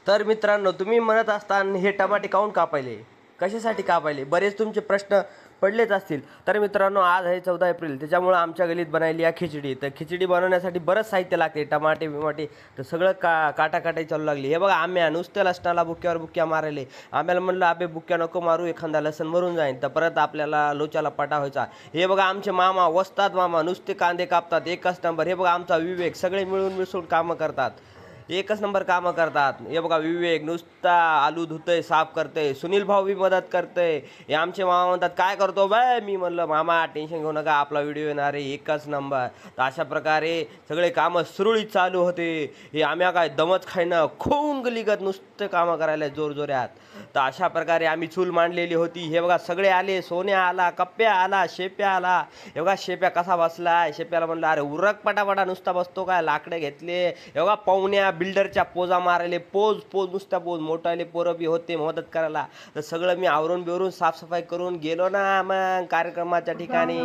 तर मित्रांनो, तुम्ही म्हणत असताना हे टमाटे काऊन कापायले, कशासाठी कापायले, बरेच तुमचे प्रश्न पडलेच असतील. तर मित्रांनो, आज आहे 14 एप्रिल, त्याच्यामुळं आमच्या गल्लीत बनायली आहे खिचडी. तर खिचडी बनवण्यासाठी बरंच साहित्य लागते, टमाटे बिमाटे. तर सगळं काटाकाटाई चालू लागली. हे बघा, आम्ही नुसत्या लसणाला बुक्क्यावर बुक्क्या मारायले. आम्हाला म्हणलं आबे बुक्क्या नको मारू, एखादा लसण मरून जाईन, तर परत आपल्याला लोच्याला पटा व्हायचा. हे बघा, आमचे मामा वस्ताद मामा नुसते कांदे कापतात, एकच नंबर. हे बघा, आमचा विवेक, सगळे मिळून मिसळून कामं करतात, एकच नंबर कामं करतात. हे बघा, विवेक नुसता आलू धुतय, साफ करतय. सुनील भाऊ बी मदत करतय. हे आमचे मामा म्हणतात, काय करतो बाय? मी म्हणलं, मामा टेन्शन घेऊ नका, आपला व्हिडिओ येणार आहे, एकच नंबर. तर अशा प्रकारे सगळे कामं सुरळीत चालू होते. हे आम्ही काय दमच खायनं खून गलिगत नुसतं कामं करायला जोरजोऱ्यात. तर अशा प्रकारे आम्ही चूल मांडलेली होती. हे बघा, सगळे आले, सोन्या आला, कप्प्या आला, शेप्या आला. हे बघा, शेप्या कसा बसलाय. शेप्याला म्हणलं, अरे उरक पटापटा, नुसता बसतो काय? लाकडे घेतले. हे बघा, पाहुण्या बिल्डरच्या पोजा मारायले, पोज नुसत्या पोज. मोठाले पोरं बी होते मदत करायला. तर सगळं मी आवरून बिवरून साफसफाई करून गेलो ना मग कार्यक्रमाच्या ठिकाणी.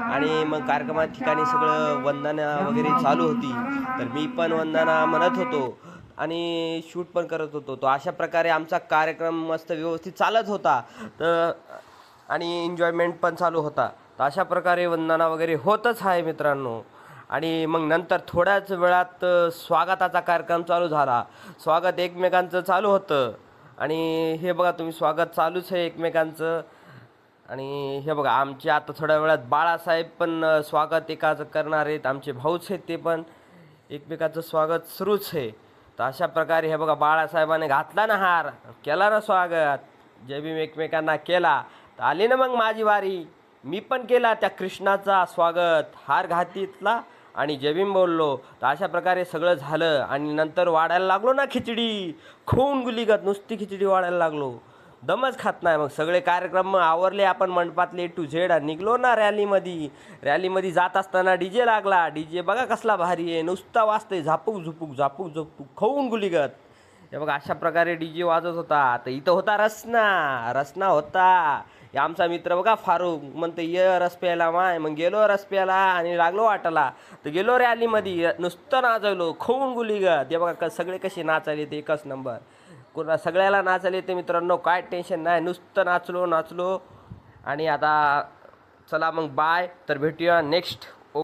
आणि मग कार्यक्रमाच्या ठिकाणी सगळं वंदना वगैरे चालू होती. तर मी पण वंदना म्हणत होतो आणि शूट पण करत होतो. तो अशा प्रकारे आमचा कार्यक्रम मस्त व्यवस्थित चालत होता. तर आणि एन्जॉयमेंट पण चालू होता. तर अशा प्रकारे वंदना वगैरे होतच आहे मित्रांनो. आणि मग नंतर थोड्याच वेळात स्वागताचा कार्यक्रम चालू झाला. स्वागत एकमेकांचं चालू होतं. आणि हे बघा, तुम्ही स्वागत चालूच आहे एकमेकांचं. आणि हे बघा, आमचे आता थोड्या वेळात बाळासाहेब पण स्वागत एकाचं करणार आहेत. आमचे भाऊच आहेत, ते पण एकमेकाचं स्वागत सुरूच आहे. तर अशा प्रकारे हे बघा, बाळासाहेबाने घातला ना हार, केला ना स्वागत, जय भीम एकमेकांना केला. तर आली ना मग माझी वारी. मी पण केला त्या कृष्णाचा स्वागत, हार घातीतला आणि जय भीम बोललो. तर अशा प्रकारे सगळं झालं. आणि नंतर वाढायला लागलो ना खिचडी, खून गुलीगत नुसती खिचडी वाढायला लागलो, दमच खात नाही. मग सगळे कार्यक्रम आवरले, आपण मंडपातले टू झेड निघलो ना रॅलीमध्ये जात असताना डी जे लागला. डी जे बघा कसला भारी आहे, नुसता वाजतंय, झापूक झुपूक झापूक झुपूक खाऊन गुलीगत. हे बघा, अशा प्रकारे डी जे वाजत होता. तर इथं होता रसना होता. हे आमचा मित्र बघा फारूक, म्हणतो ये रस प्यायला माय. मग गेलो रस प्यायला आणि लागलो वाटाला. तर गेलो रॅलीमध्ये, नुसतं नाचवलो खाऊन गुलीगत. हे बघा, सगळे कसे नाचायले, ते एकच नंबर. कोणा सगळ्याला नाचायला येते मित्रांनो, काय टेन्शन नाही, नुसतं नाचलो. आणि आता चला मग बाय. तर भेटूया नेक्स्ट